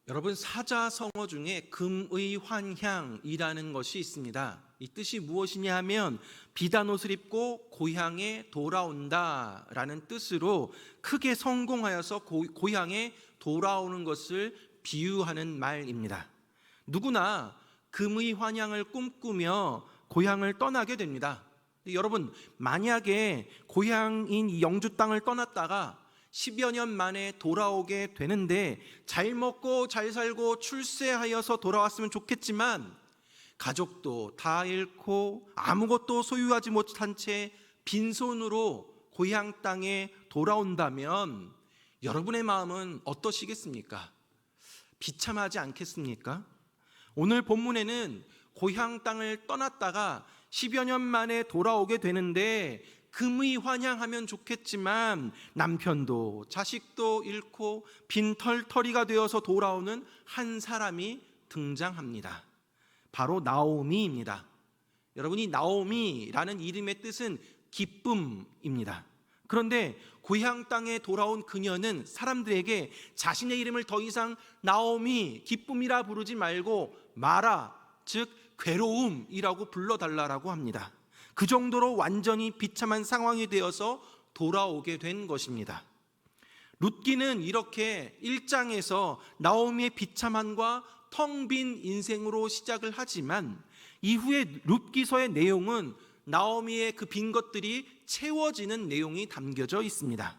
여러분, 사자성어 중에 금의환향이라는 것이 있습니다. 이 뜻이 무엇이냐 하면 비단 옷을 입고 고향에 돌아온다라는 뜻으로 크게 성공하여서 고향에 돌아오는 것을 비유하는 말입니다. 누구나 금의환향을 꿈꾸며 고향을 떠나게 됩니다. 여러분, 만약에 고향인 이 영주 땅을 떠났다가 10여 년 만에 돌아오게 되는데 잘 먹고 잘 살고 출세하여서 돌아왔으면 좋겠지만 가족도 다 잃고 아무것도 소유하지 못한 채 빈손으로 고향 땅에 돌아온다면 여러분의 마음은 어떠시겠습니까? 비참하지 않겠습니까? 오늘 본문에는 고향 땅을 떠났다가 10여 년 만에 돌아오게 되는데 금의환향하면 좋겠지만 남편도 자식도 잃고 빈털터리가 되어서 돌아오는 한 사람이 등장합니다. 바로 나오미입니다. 여러분, 이 나오미라는 이름의 뜻은 기쁨입니다. 그런데 고향 땅에 돌아온 그녀는 사람들에게 자신의 이름을 더 이상 나오미, 기쁨이라 부르지 말고 마라, 즉 괴로움이라고 불러달라고 합니다. 그 정도로 완전히 비참한 상황이 되어서 돌아오게 된 것입니다. 룻기는 이렇게 1장에서 나오미의 비참함과 텅 빈 인생으로 시작을 하지만 이후에 룻기서의 내용은 나오미의 그 빈 것들이 채워지는 내용이 담겨져 있습니다.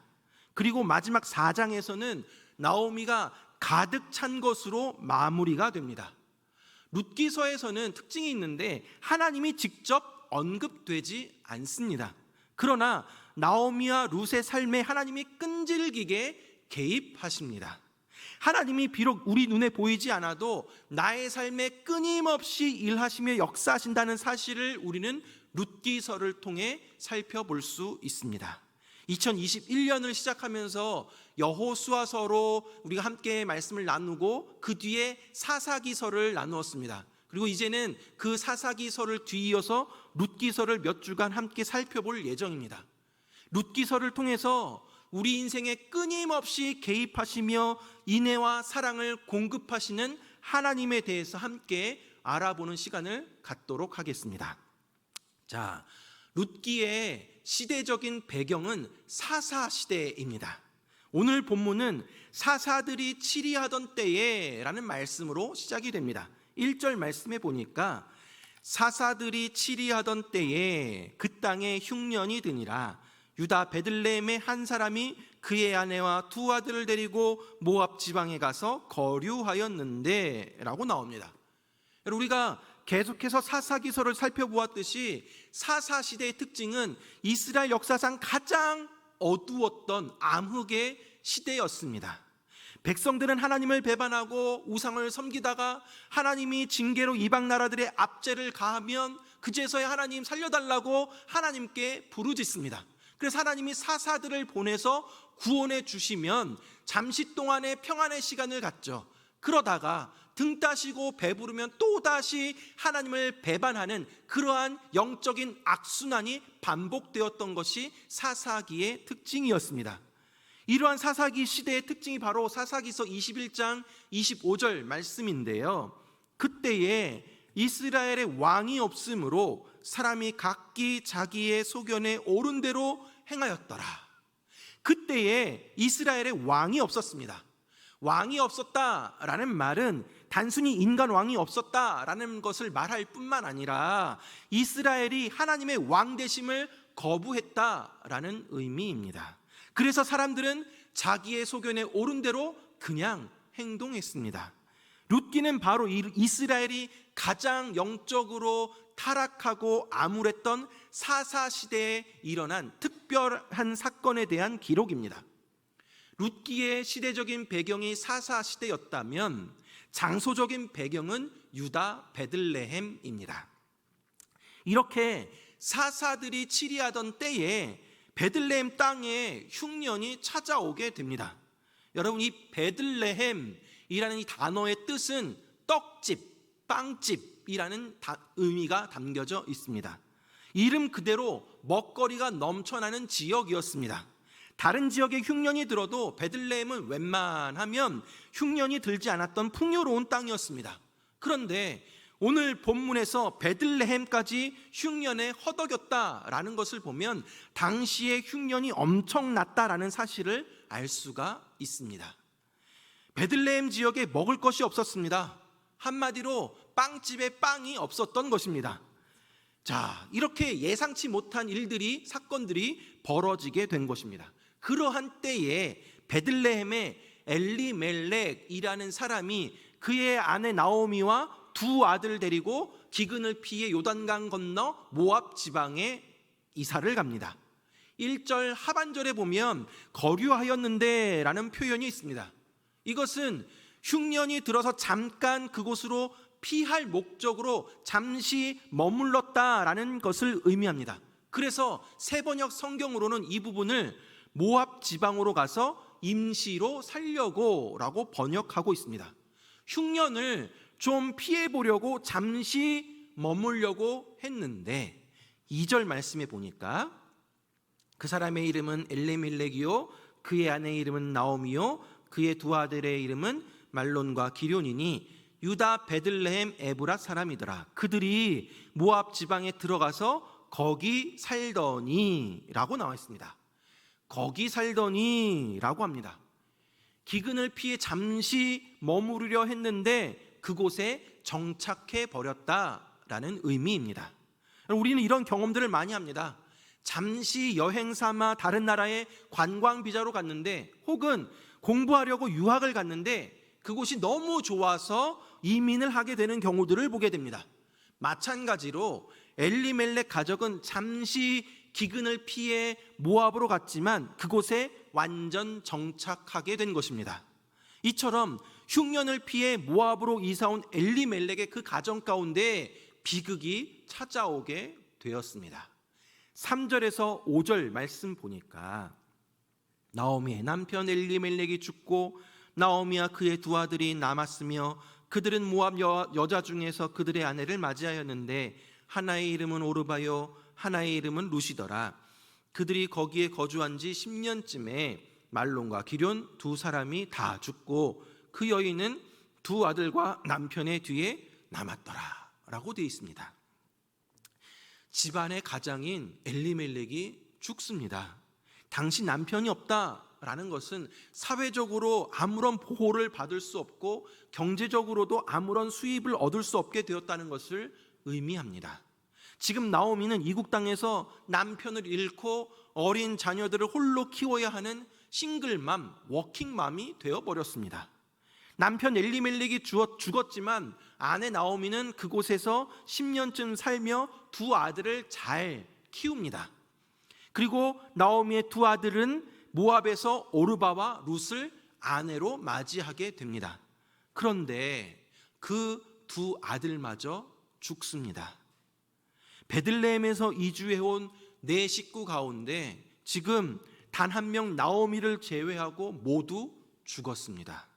그리고 마지막 4장에서는 나오미가 가득 찬 것으로 마무리가 됩니다. 룻기서에서는 특징이 있는데 하나님이 직접 언급되지 않습니다. 그러나 나오미와 룻의 삶에 하나님이 끈질기게 개입하십니다. 하나님이 비록 우리 눈에 보이지 않아도 나의 삶에 끊임없이 일하시며 역사하신다는 사실을 우리는 룻기서를 통해 살펴볼 수 있습니다. 2021년을 시작하면서 여호수아서로 우리가 함께 말씀을 나누고 그 뒤에 사사기서를 나누었습니다. 그리고 이제는 그 사사기서를 뒤이어서 룻기서를 몇 주간 함께 살펴볼 예정입니다. 룻기서를 통해서 우리 인생에 끊임없이 개입하시며 인애와 사랑을 공급하시는 하나님에 대해서 함께 알아보는 시간을 갖도록 하겠습니다. 자, 룻기의 시대적인 배경은 사사시대입니다. 오늘 본문은 사사들이 치리하던 때에 라는 말씀으로 시작이 됩니다. 1절 말씀에 보니까 사사들이 치리하던 때에 그 땅에 흉년이 드니라. 유다 베들레헴의 한 사람이 그의 아내와 두 아들을 데리고 모압 지방에 가서 거류하였는데 라고 나옵니다. 우리가 계속해서 사사기서를 살펴보았듯이 사사시대의 특징은 이스라엘 역사상 가장 어두웠던 암흑의 시대였습니다. 백성들은 하나님을 배반하고 우상을 섬기다가 하나님이 징계로 이방 나라들의 압제를 가하면 그제서야 하나님 살려달라고 하나님께 부르짖습니다. 그래서 하나님이 사사들을 보내서 구원해 주시면 잠시 동안의 평안의 시간을 갖죠. 그러다가 등 따시고 배부르면 또다시 하나님을 배반하는 그러한 영적인 악순환이 반복되었던 것이 사사기의 특징이었습니다. 이러한 사사기 시대의 특징이 바로 사사기서 21장 25절 말씀인데요. 그때에 이스라엘의 왕이 없으므로 사람이 각기 자기의 소견에 옳은 대로 행하였더라. 그때에 이스라엘의 왕이 없었습니다. 왕이 없었다라는 말은 단순히 인간 왕이 없었다라는 것을 말할 뿐만 아니라 이스라엘이 하나님의 왕 되심을 거부했다라는 의미입니다. 그래서 사람들은 자기의 소견에 옳은 대로 그냥 행동했습니다. 룻기는 바로 이스라엘이 가장 영적으로 타락하고 암울했던 사사시대에 일어난 특별한 사건에 대한 기록입니다. 룻기의 시대적인 배경이 사사시대였다면 장소적인 배경은 유다 베들레헴입니다. 이렇게 사사들이 치리하던 때에 베들레헴 땅에 흉년이 찾아오게 됩니다. 여러분, 이 베들레헴이라는 이 단어의 뜻은 떡집, 빵집이라는 의미가 담겨져 있습니다. 이름 그대로 먹거리가 넘쳐나는 지역이었습니다. 다른 지역에 흉년이 들어도 베들레헴은 웬만하면 흉년이 들지 않았던 풍요로운 땅이었습니다. 그런데 오늘 본문에서 베들레헴까지 흉년에 허덕였다라는 것을 보면 당시에 흉년이 엄청났다라는 사실을 알 수가 있습니다. 베들레헴 지역에 먹을 것이 없었습니다. 한마디로 빵집에 빵이 없었던 것입니다. 자, 이렇게 예상치 못한 일들이, 사건들이 벌어지게 된 것입니다. 그러한 때에 베들레헴에 엘리멜렉이라는 사람이 그의 아내 나오미와 두 아들 데리고 기근을 피해 요단강 건너 모압 지방에 이사를 갑니다. 1절 하반절에 보면 거류하였는데 라는 표현이 있습니다. 이것은 흉년이 들어서 잠깐 그곳으로 피할 목적으로 잠시 머물렀다라는 것을 의미합니다. 그래서 세번역 성경으로는 이 부분을 모압 지방으로 가서 임시로 살려고 라고 번역하고 있습니다. 흉년을 좀 피해보려고 잠시 머물려고 했는데 2절 말씀에 보니까 그 사람의 이름은 엘리멜렉이요 그의 아내의 이름은 나오미요 그의 두 아들의 이름은 말론과 기런이니 유다 베들레헴 에브랏 사람이더라. 그들이 모압 지방에 들어가서 거기 살더니 라고 나와 있습니다. 거기 살더니 라고 합니다. 기근을 피해 잠시 머무르려 했는데 그곳에 정착해 버렸다라는 의미입니다. 우리는 이런 경험들을 많이 합니다. 잠시 여행 삼아 다른 나라에 관광 비자로 갔는데 혹은 공부하려고 유학을 갔는데 그곳이 너무 좋아서 이민을 하게 되는 경우들을 보게 됩니다. 마찬가지로 엘리멜렉 가족은 잠시 기근을 피해 모압으로 갔지만 그곳에 완전 정착하게 된 것입니다. 이처럼 흉년을 피해 모압으로 이사온 엘리멜렉의 그 가정 가운데 비극이 찾아오게 되었습니다. 3절에서 5절 말씀 보니까 나오미의 남편 엘리멜렉이 죽고 나오미와 그의 두 아들이 남았으며 그들은 모압 여자 중에서 그들의 아내를 맞이하였는데 하나의 이름은 오르바요 하나의 이름은 루시더라. 그들이 거기에 거주한 지 10년쯤에 말론과 기런 두 사람이 다 죽고 그 여인은 두 아들과 남편의 뒤에 남았더라 라고 되어 있습니다. 집안의 가장인 엘리멜렉이 죽습니다. 당시 남편이 없다라는 것은 사회적으로 아무런 보호를 받을 수 없고 경제적으로도 아무런 수입을 얻을 수 없게 되었다는 것을 의미합니다. 지금 나오미는 이국 땅에서 남편을 잃고 어린 자녀들을 홀로 키워야 하는 싱글맘, 워킹맘이 되어버렸습니다. 남편 엘리멜렉이 죽었지만 아내 나오미는 그곳에서 10년쯤 살며 두 아들을 잘 키웁니다. 그리고 나오미의 두 아들은 모압에서 오르바와 룻을 아내로 맞이하게 됩니다. 그런데 그 두 아들마저 죽습니다. 베들레헴에서 이주해온 네 식구 가운데 지금 단 한 명 나오미를 제외하고 모두 죽었습니다.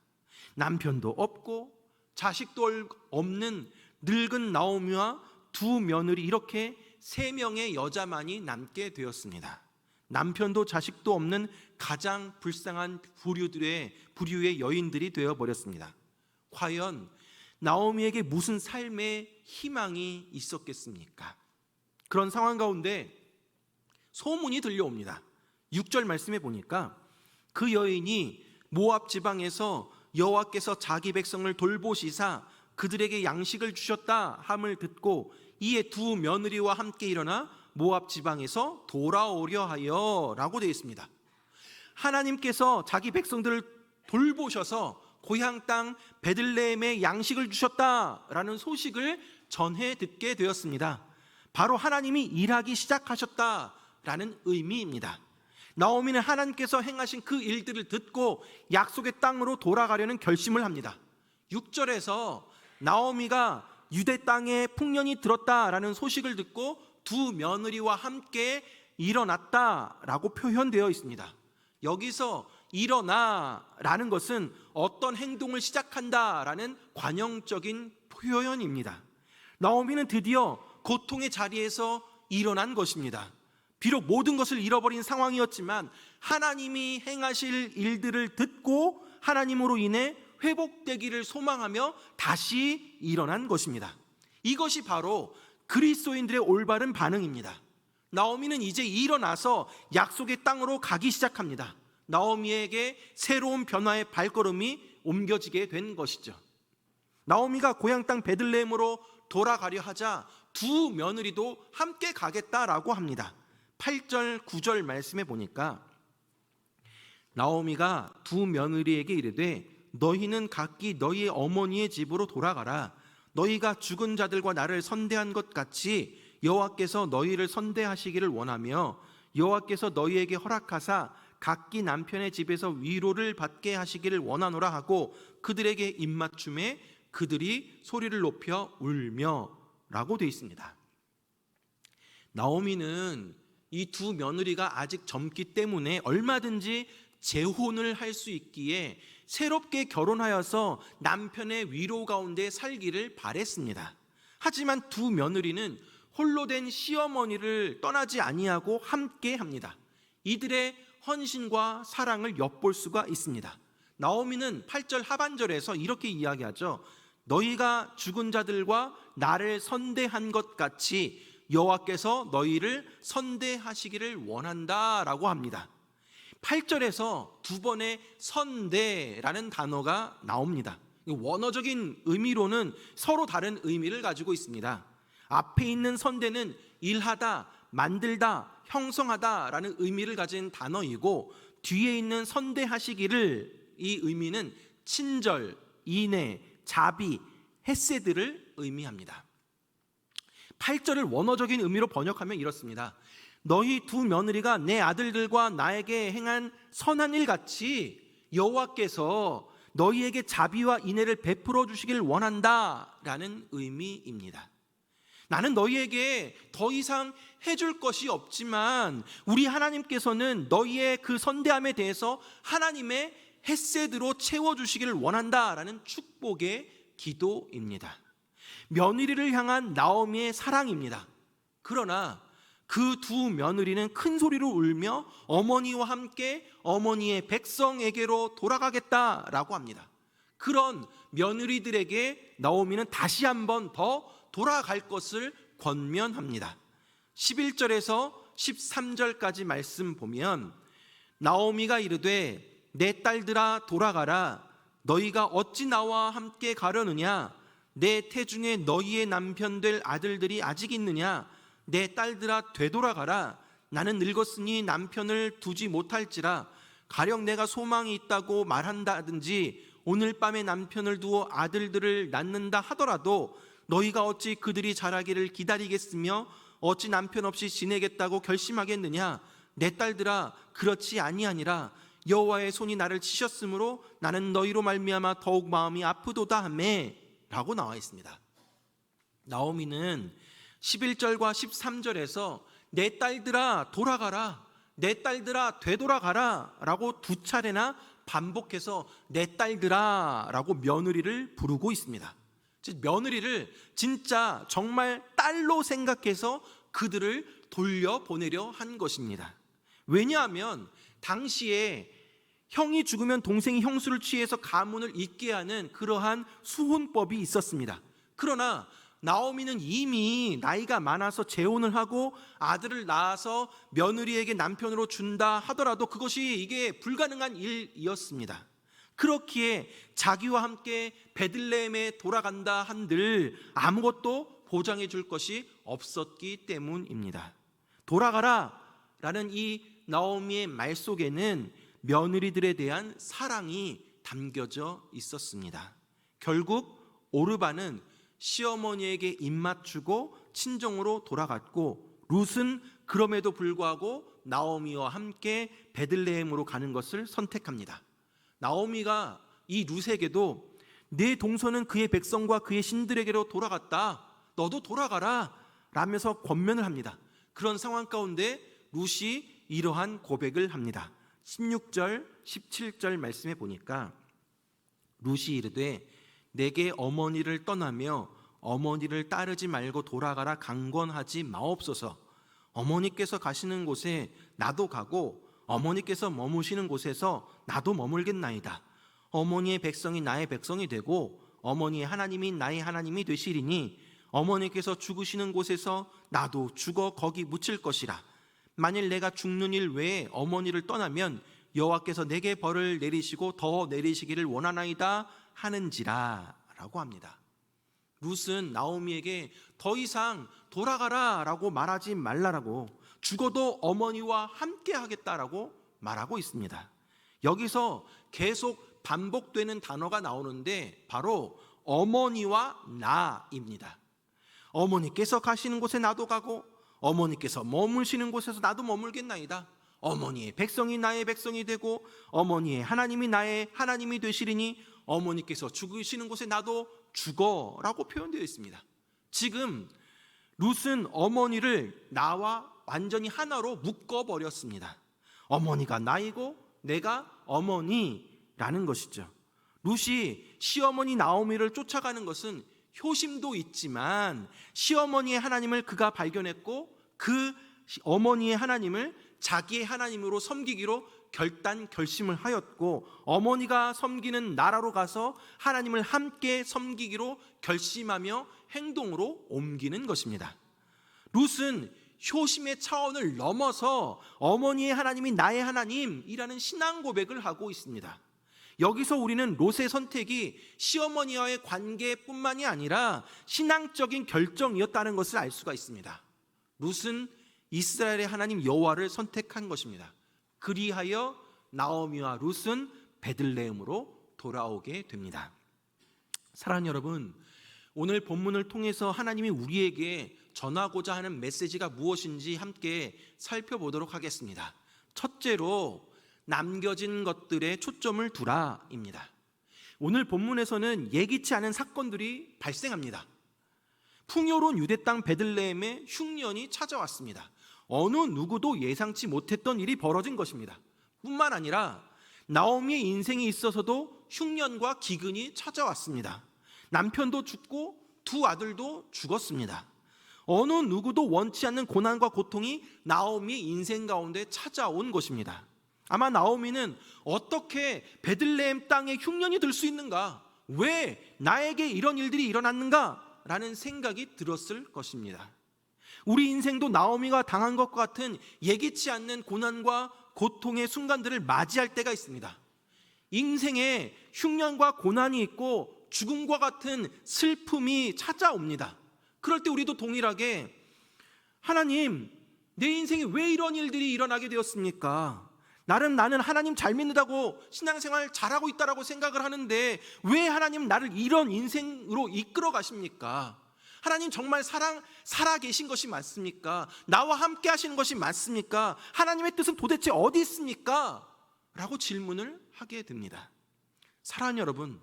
남편도 없고 자식도 없는 늙은 나오미와 두 며느리 이렇게 세 명의 여자만이 남게 되었습니다. 남편도 자식도 없는 가장 불쌍한 부류의 여인들이 되어버렸습니다. 과연 나오미에게 무슨 삶의 희망이 있었겠습니까? 그런 상황 가운데 소문이 들려옵니다. 6절 말씀에 보니까 그 여인이 모압 지방에서 여호와께서 자기 백성을 돌보시사 그들에게 양식을 주셨다 함을 듣고 이에 두 며느리와 함께 일어나 모압 지방에서 돌아오려 하여 라고 되어 있습니다. 하나님께서 자기 백성들을 돌보셔서 고향 땅 베들레헴에 양식을 주셨다라는 소식을 전해 듣게 되었습니다. 바로 하나님이 일하기 시작하셨다라는 의미입니다. 나오미는 하나님께서 행하신 그 일들을 듣고 약속의 땅으로 돌아가려는 결심을 합니다. 6절에서 나오미가 유대 땅에 풍년이 들었다라는 소식을 듣고 두 며느리와 함께 일어났다라고 표현되어 있습니다. 여기서 일어나라는 것은 어떤 행동을 시작한다라는 관용적인 표현입니다. 나오미는 드디어 고통의 자리에서 일어난 것입니다. 비록 모든 것을 잃어버린 상황이었지만 하나님이 행하실 일들을 듣고 하나님으로 인해 회복되기를 소망하며 다시 일어난 것입니다. 이것이 바로 그리스도인들의 올바른 반응입니다. 나오미는 이제 일어나서 약속의 땅으로 가기 시작합니다. 나오미에게 새로운 변화의 발걸음이 옮겨지게 된 것이죠. 나오미가 고향 땅 베들레헴으로 돌아가려 하자 두 며느리도 함께 가겠다라고 합니다. 8절 9절 말씀에 보니까 나오미가 두 며느리에게 이르되 너희는 각기 너희의 어머니의 집으로 돌아가라. 너희가 죽은 자들과 나를 선대한 것 같이 여호와께서 너희를 선대하시기를 원하며 여호와께서 너희에게 허락하사 각기 남편의 집에서 위로를 받게 하시기를 원하노라 하고 그들에게 입맞춤에 그들이 소리를 높여 울며 라고 되어 있습니다. 나오미는 이 두 며느리가 아직 젊기 때문에 얼마든지 재혼을 할 수 있기에 새롭게 결혼하여서 남편의 위로 가운데 살기를 바랬습니다. 하지만 두 며느리는 홀로 된 시어머니를 떠나지 아니하고 함께 합니다. 이들의 헌신과 사랑을 엿볼 수가 있습니다. 나오미는 8절 하반절에서 이렇게 이야기하죠. 너희가 죽은 자들과 나를 선대한 것 같이 여호와께서 너희를 선대하시기를 원한다라고 합니다. 8절에서 두 번의 선대라는 단어가 나옵니다. 원어적인 의미로는 서로 다른 의미를 가지고 있습니다. 앞에 있는 선대는 일하다, 만들다, 형성하다라는 의미를 가진 단어이고 뒤에 있는 선대하시기를 이 의미는 친절, 인애, 자비, 헤세드를 의미합니다. 8절을 원어적인 의미로 번역하면 이렇습니다. 너희 두 며느리가 내 아들들과 나에게 행한 선한 일 같이 여호와께서 너희에게 자비와 인애를 베풀어 주시길 원한다라는 의미입니다. 나는 너희에게 더 이상 해줄 것이 없지만 우리 하나님께서는 너희의 그 선대함에 대해서 하나님의 헤세드로 채워주시기를 원한다라는 축복의 기도입니다. 며느리를 향한 나오미의 사랑입니다. 그러나 그 두 며느리는 큰 소리로 울며 어머니와 함께 어머니의 백성에게로 돌아가겠다라고 합니다. 그런 며느리들에게 나오미는 다시 한번 더 돌아갈 것을 권면합니다. 11절에서 13절까지 말씀 보면 나오미가 이르되 내 딸들아 돌아가라. 너희가 어찌 나와 함께 가려느냐? 내 태중에 너희의 남편 될 아들들이 아직 있느냐? 내 딸들아 되돌아가라. 나는 늙었으니 남편을 두지 못할지라. 가령 내가 소망이 있다고 말한다든지 오늘 밤에 남편을 두어 아들들을 낳는다 하더라도 너희가 어찌 그들이 자라기를 기다리겠으며 어찌 남편 없이 지내겠다고 결심하겠느냐? 내 딸들아 그렇지 아니하니라. 여호와의 손이 나를 치셨으므로 나는 너희로 말미암아 더욱 마음이 아프도다 하매 라고 나와 있습니다. 나오미는 11절과 13절에서 내 딸들아 돌아가라, 내 딸들아 되돌아가라 라고 두 차례나 반복해서 내 딸들아 라고 며느리를 부르고 있습니다. 즉 며느리를 진짜 정말 딸로 생각해서 그들을 돌려보내려 한 것입니다. 왜냐하면 당시에 형이 죽으면 동생이 형수를 취해서 가문을 잇게 하는 그러한 수혼법이 있었습니다. 그러나 나오미는 이미 나이가 많아서 재혼을 하고 아들을 낳아서 며느리에게 남편으로 준다 하더라도 이게 불가능한 일이었습니다. 그렇기에 자기와 함께 베들레헴에 돌아간다 한들 아무것도 보장해 줄 것이 없었기 때문입니다. 돌아가라 라는 이 나오미의 말 속에는 며느리들에 대한 사랑이 담겨져 있었습니다. 결국 오르바는 시어머니에게 입맞추고 친정으로 돌아갔고 룻은 그럼에도 불구하고 나오미와 함께 베들레헴으로 가는 것을 선택합니다. 나오미가 이 룻에게도 내 동서는 그의 백성과 그의 신들에게로 돌아갔다. 너도 돌아가라 라면서 권면을 합니다. 그런 상황 가운데 룻이 이러한 고백을 합니다. 16절, 17절 말씀에 보니까 룻이 이르되 내게 어머니를 떠나며 어머니를 따르지 말고 돌아가라 강권하지 마옵소서. 어머니께서 가시는 곳에 나도 가고 어머니께서 머무시는 곳에서 나도 머물겠나이다. 어머니의 백성이 나의 백성이 되고 어머니의 하나님이 나의 하나님이 되시리니 어머니께서 죽으시는 곳에서 나도 죽어 거기 묻힐 것이라. 만일 내가 죽는 일 외에 어머니를 떠나면 여호와께서 내게 벌을 내리시고 더 내리시기를 원하나이다 하는지라 라고 합니다. 룻은 나오미에게 더 이상 돌아가라 라고 말하지 말라라고, 죽어도 어머니와 함께 하겠다라고 말하고 있습니다. 여기서 계속 반복되는 단어가 나오는데 바로 어머니와 나입니다. 어머니께서 가시는 곳에 나도 가고 어머니께서 머무시는 곳에서 나도 머물겠나이다. 어머니의 백성이 나의 백성이 되고 어머니의 하나님이 나의 하나님이 되시리니 어머니께서 죽으시는 곳에 나도 죽어라고 표현되어 있습니다. 지금 룻은 어머니를 나와 완전히 하나로 묶어버렸습니다. 어머니가 나이고 내가 어머니라는 것이죠. 룻이 시어머니 나오미를 쫓아가는 것은 효심도 있지만 시어머니의 하나님을 그가 발견했고 그 어머니의 하나님을 자기의 하나님으로 섬기기로 결심을 하였고 어머니가 섬기는 나라로 가서 하나님을 함께 섬기기로 결심하며 행동으로 옮기는 것입니다. 룻은 효심의 차원을 넘어서 어머니의 하나님이 나의 하나님이라는 신앙 고백을 하고 있습니다. 여기서 우리는 롯의 선택이 시어머니와의 관계뿐만이 아니라 신앙적인 결정이었다는 것을 알 수가 있습니다. 롯은 이스라엘의 하나님 여호와를 선택한 것입니다. 그리하여 나오미와 룻은 베들레헴으로 돌아오게 됩니다. 사랑하는 여러분, 오늘 본문을 통해서 하나님이 우리에게 전하고자 하는 메시지가 무엇인지 함께 살펴보도록 하겠습니다. 첫째로 남겨진 것들에 초점을 두라입니다. 오늘 본문에서는 예기치 않은 사건들이 발생합니다. 풍요로운 유대 땅 베들레헴에 흉년이 찾아왔습니다. 어느 누구도 예상치 못했던 일이 벌어진 것입니다. 뿐만 아니라 나오미의 인생에 있어서도 흉년과 기근이 찾아왔습니다. 남편도 죽고 두 아들도 죽었습니다. 어느 누구도 원치 않는 고난과 고통이 나오미의 인생 가운데 찾아온 것입니다. 아마 나오미는 어떻게 베들레헴 땅에 흉년이 들 수 있는가? 왜 나에게 이런 일들이 일어났는가? 라는 생각이 들었을 것입니다. 우리 인생도 나오미가 당한 것과 같은 예기치 않는 고난과 고통의 순간들을 맞이할 때가 있습니다. 인생에 흉년과 고난이 있고 죽음과 같은 슬픔이 찾아옵니다. 그럴 때 우리도 동일하게 하나님, 내 인생에 왜 이런 일들이 일어나게 되었습니까? 나는 하나님 잘 믿는다고 신앙생활 잘하고 있다라고 생각을 하는데 왜 하나님 나를 이런 인생으로 이끌어 가십니까? 하나님 정말 살아 계신 것이 맞습니까? 나와 함께 하시는 것이 맞습니까? 하나님의 뜻은 도대체 어디 있습니까? 라고 질문을 하게 됩니다. 사랑하는 여러분,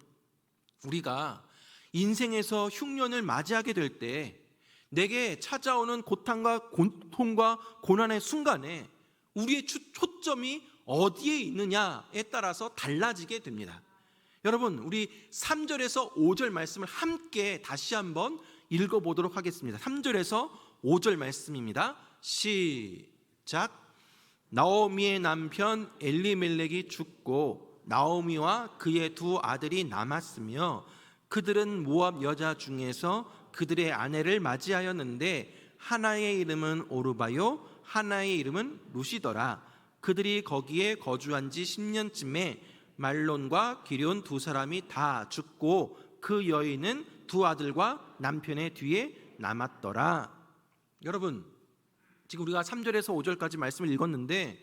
우리가 인생에서 흉년을 맞이하게 될 때 내게 찾아오는 고통과 고난의 순간에 우리의 초점이 어디에 있느냐에 따라서 달라지게 됩니다. 여러분, 우리 3절에서 5절 말씀을 함께 다시 한번 읽어보도록 하겠습니다. 3절에서 5절 말씀입니다. 시작. 나오미의 남편 엘리멜렉이 죽고 나오미와 그의 두 아들이 남았으며 그들은 모압 여자 중에서 그들의 아내를 맞이하였는데 하나의 이름은 오르바요 하나의 이름은 룻이더라. 그들이 거기에 거주한 지 10년쯤에 말론과 기럨 두 사람이 다 죽고 그 여인은 두 아들과 남편의 뒤에 남았더라. 여러분, 지금 우리가 3절에서 5절까지 말씀을 읽었는데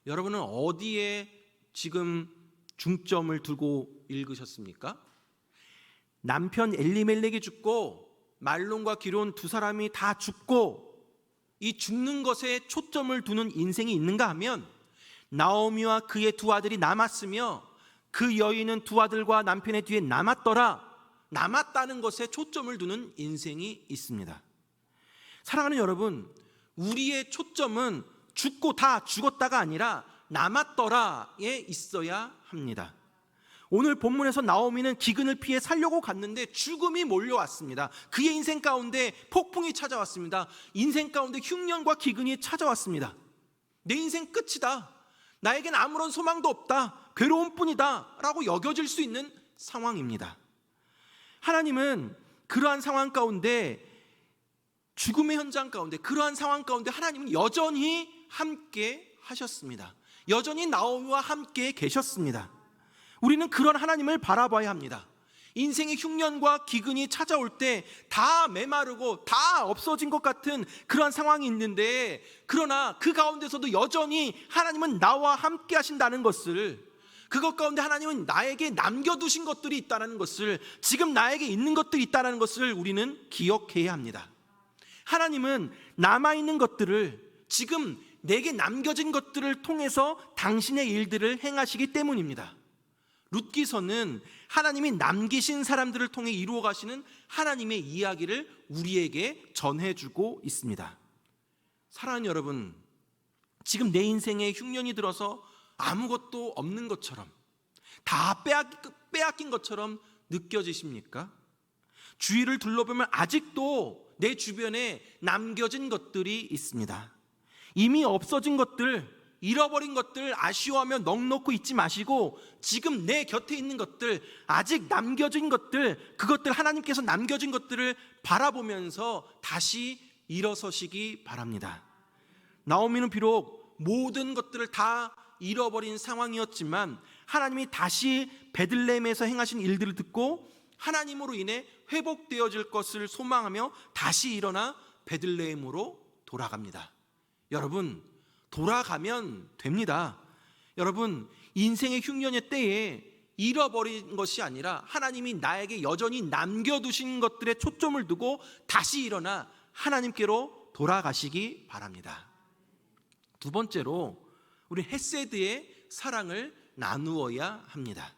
여러분은 어디에 지금 중점을 두고 읽으셨습니까? 남편 엘리멜렉이 죽고 말론과 기럨 두 사람이 다 죽고 이 죽는 것에 초점을 두는 인생이 있는가 하면 나오미와 그의 두 아들이 남았으며 그 여인은 두 아들과 남편의 뒤에 남았더라. 남았다는 것에 초점을 두는 인생이 있습니다. 사랑하는 여러분, 우리의 초점은 죽고 다 죽었다가 아니라 남았더라에 있어야 합니다. 오늘 본문에서 나오미는 기근을 피해 살려고 갔는데 죽음이 몰려왔습니다. 그의 인생 가운데 폭풍이 찾아왔습니다. 인생 가운데 흉년과 기근이 찾아왔습니다. 내 인생 끝이다, 나에겐 아무런 소망도 없다, 괴로운 뿐이다 라고 여겨질 수 있는 상황입니다. 하나님은 그러한 상황 가운데, 죽음의 현장 가운데, 그러한 상황 가운데 하나님은 여전히 함께 하셨습니다. 여전히 나오미와 함께 계셨습니다. 우리는 그런 하나님을 바라봐야 합니다. 인생의 흉년과 기근이 찾아올 때 다 메마르고 다 없어진 것 같은 그런 상황이 있는데, 그러나 그 가운데서도 여전히 하나님은 나와 함께 하신다는 것을, 그것 가운데 하나님은 나에게 남겨두신 것들이 있다는 것을, 지금 나에게 있는 것들이 있다는 것을 우리는 기억해야 합니다. 하나님은 남아있는 것들을, 지금 내게 남겨진 것들을 통해서 당신의 일들을 행하시기 때문입니다. 룻기서는 하나님이 남기신 사람들을 통해 이루어 가시는 하나님의 이야기를 우리에게 전해주고 있습니다. 사랑하는 여러분, 지금 내 인생에 흉년이 들어서 아무것도 없는 것처럼, 다 빼앗긴 것처럼 느껴지십니까? 주위를 둘러보면 아직도 내 주변에 남겨진 것들이 있습니다. 이미 없어진 것들, 잃어버린 것들 아쉬워하며 넋놓고 있지 마시고, 지금 내 곁에 있는 것들, 아직 남겨진 것들, 그것들 하나님께서 남겨진 것들을 바라보면서 다시 일어서시기 바랍니다. 나오미는 비록 모든 것들을 다 잃어버린 상황이었지만 하나님이 다시 베들레헴에서 행하신 일들을 듣고 하나님으로 인해 회복되어질 것을 소망하며 다시 일어나 베들레헴으로 돌아갑니다. 여러분, 돌아가면 됩니다. 여러분, 인생의 흉년의 때에 잃어버린 것이 아니라 하나님이 나에게 여전히 남겨두신 것들에 초점을 두고 다시 일어나 하나님께로 돌아가시기 바랍니다. 두 번째로, 우리 헤세드의 사랑을 나누어야 합니다.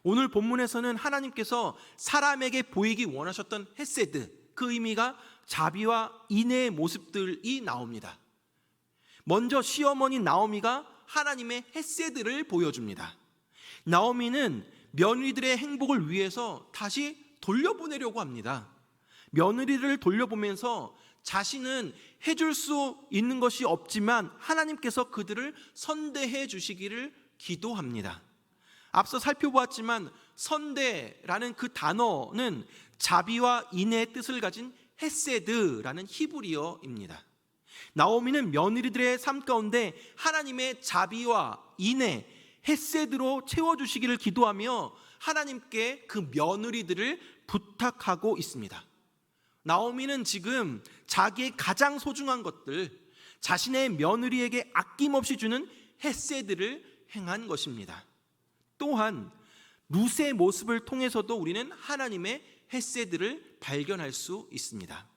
오늘 본문에서는 하나님께서 사람에게 보이기 원하셨던 헤세드, 그 의미가 자비와 인애의 모습들이 나옵니다. 먼저 시어머니 나오미가 하나님의 헤세드를 보여줍니다. 나오미는 며느리들의 행복을 위해서 다시 돌려보내려고 합니다. 며느리를 돌려보면서 자신은 해줄 수 있는 것이 없지만 하나님께서 그들을 선대해 주시기를 기도합니다. 앞서 살펴보았지만 선대라는 그 단어는 자비와 인애의 뜻을 가진 헤세드라는 히브리어입니다. 나오미는 며느리들의 삶 가운데 하나님의 자비와 인애, 헤세드로 채워주시기를 기도하며 하나님께 그 며느리들을 부탁하고 있습니다. 나오미는 지금 자기의 가장 소중한 것들, 자신의 며느리에게 아낌없이 주는 헤세드를 행한 것입니다. 또한 룻의 모습을 통해서도 우리는 하나님의 헤세드를 발견할 수 있습니다.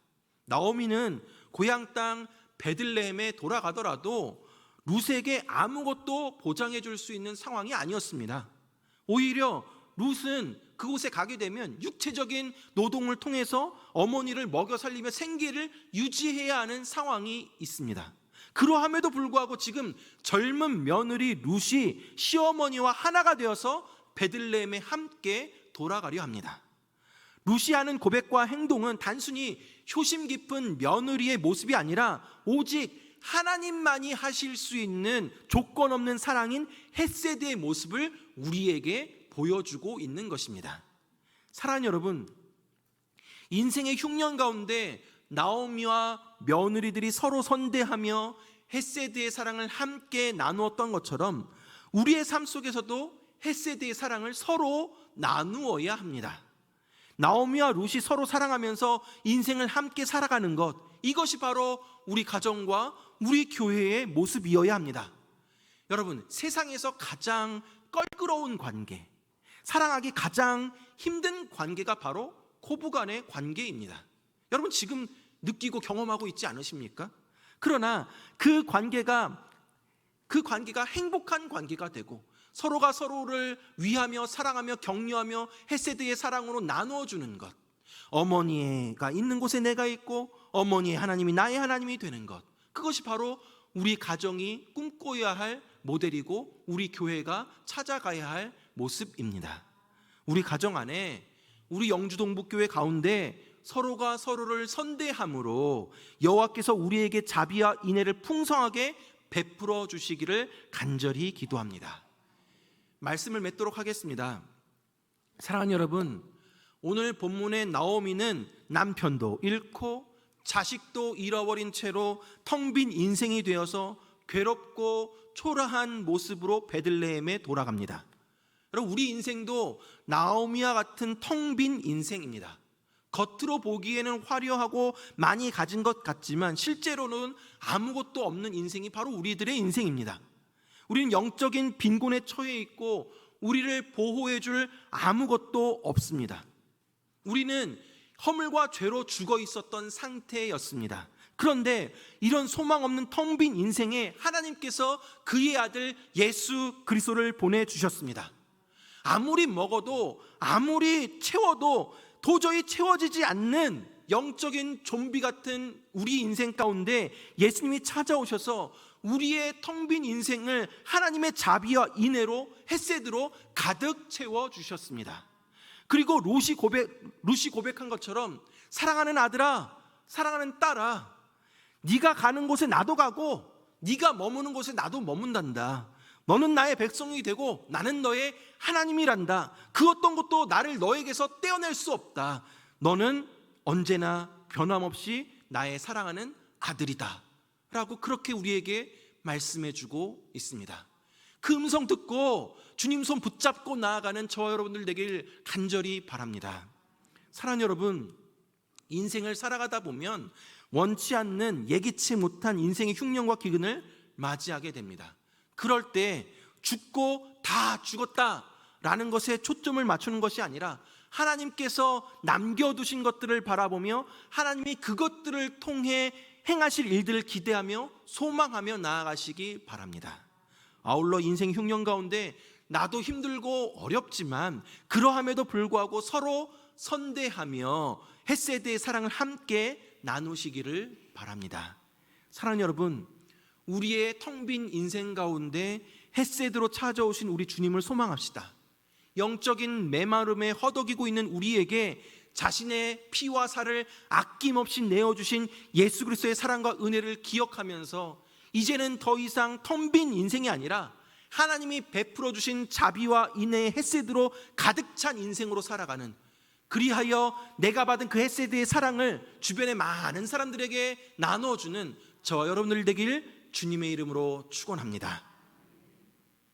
나오미는 고향 땅 베들레헴에 돌아가더라도 룻에게 아무것도 보장해 줄 수 있는 상황이 아니었습니다. 오히려 룻은 그곳에 가게 되면 육체적인 노동을 통해서 어머니를 먹여 살리며 생계를 유지해야 하는 상황이 있습니다. 그러함에도 불구하고 지금 젊은 며느리 룻이 시어머니와 하나가 되어서 베들레헴에 함께 돌아가려 합니다. 룻이 하는 고백과 행동은 단순히 효심 깊은 며느리의 모습이 아니라 오직 하나님만이 하실 수 있는 조건 없는 사랑인 헤세드의 모습을 우리에게 보여주고 있는 것입니다. 사랑하는 여러분, 인생의 흉년 가운데 나오미와 며느리들이 서로 선대하며 헤세드의 사랑을 함께 나누었던 것처럼 우리의 삶 속에서도 헤세드의 사랑을 서로 나누어야 합니다. 나오미와 룻이 서로 사랑하면서 인생을 함께 살아가는 것, 이것이 바로 우리 가정과 우리 교회의 모습이어야 합니다. 여러분, 세상에서 가장 껄끄러운 관계, 사랑하기 가장 힘든 관계가 바로 고부간의 관계입니다. 여러분 지금 느끼고 경험하고 있지 않으십니까? 그러나 그 관계가 행복한 관계가 되고 서로가 서로를 위하며 사랑하며 격려하며 헤세드의 사랑으로 나누어주는 것, 어머니가 있는 곳에 내가 있고 어머니의 하나님이 나의 하나님이 되는 것, 그것이 바로 우리 가정이 꿈꿔야 할 모델이고 우리 교회가 찾아가야 할 모습입니다. 우리 가정 안에, 우리 영주동북교회 가운데 서로가 서로를 선대함으로 여호와께서 우리에게 자비와 인애를 풍성하게 베풀어 주시기를 간절히 기도합니다. 말씀을 맺도록 하겠습니다. 사랑하는 여러분, 오늘 본문의 나오미는 남편도 잃고 자식도 잃어버린 채로 텅 빈 인생이 되어서 괴롭고 초라한 모습으로 베들레헴에 돌아갑니다. 여러분, 우리 인생도 나오미와 같은 텅 빈 인생입니다. 겉으로 보기에는 화려하고 많이 가진 것 같지만 실제로는 아무것도 없는 인생이 바로 우리들의 인생입니다. 우리는 영적인 빈곤에 처해 있고 우리를 보호해 줄 아무것도 없습니다. 우리는 허물과 죄로 죽어 있었던 상태였습니다. 그런데 이런 소망 없는 텅 빈 인생에 하나님께서 그의 아들 예수 그리스도를 보내주셨습니다. 아무리 먹어도 아무리 채워도 도저히 채워지지 않는 영적인 좀비 같은 우리 인생 가운데 예수님이 찾아오셔서 우리의 텅 빈 인생을 하나님의 자비와 인애로 헤세드로 가득 채워주셨습니다. 그리고 룻이 고백한 것처럼 사랑하는 아들아, 사랑하는 딸아, 네가 가는 곳에 나도 가고 네가 머무는 곳에 나도 머문단다. 너는 나의 백성이 되고 나는 너의 하나님이란다. 그 어떤 것도 나를 너에게서 떼어낼 수 없다. 너는 언제나 변함없이 나의 사랑하는 아들이다 라고 그렇게 우리에게 말씀해 주고 있습니다. 그 음성 듣고 주님 손 붙잡고 나아가는 저와 여러분들 되길 간절히 바랍니다. 사랑하는 여러분, 인생을 살아가다 보면 원치 않는 예기치 못한 인생의 흉년과 기근을 맞이하게 됩니다. 그럴 때 죽고 다 죽었다라는 것에 초점을 맞추는 것이 아니라 하나님께서 남겨두신 것들을 바라보며 하나님이 그것들을 통해 행하실 일들을 기대하며 소망하며 나아가시기 바랍니다. 아울러 인생 흉년 가운데 나도 힘들고 어렵지만 그러함에도 불구하고 서로 선대하며 헤세드의 사랑을 함께 나누시기를 바랍니다. 사랑하는 여러분, 우리의 텅 빈 인생 가운데 헤세드로 찾아오신 우리 주님을 소망합시다. 영적인 메마름에 허덕이고 있는 우리에게 자신의 피와 살을 아낌없이 내어주신 예수 그리스도의 사랑과 은혜를 기억하면서 이제는 더 이상 텅 빈 인생이 아니라 하나님이 베풀어 주신 자비와 인애의 헤세드로 가득 찬 인생으로 살아가는, 그리하여 내가 받은 그 헤세드의 사랑을 주변의 많은 사람들에게 나눠주는 저와 여러분들 되길 주님의 이름으로 축원합니다.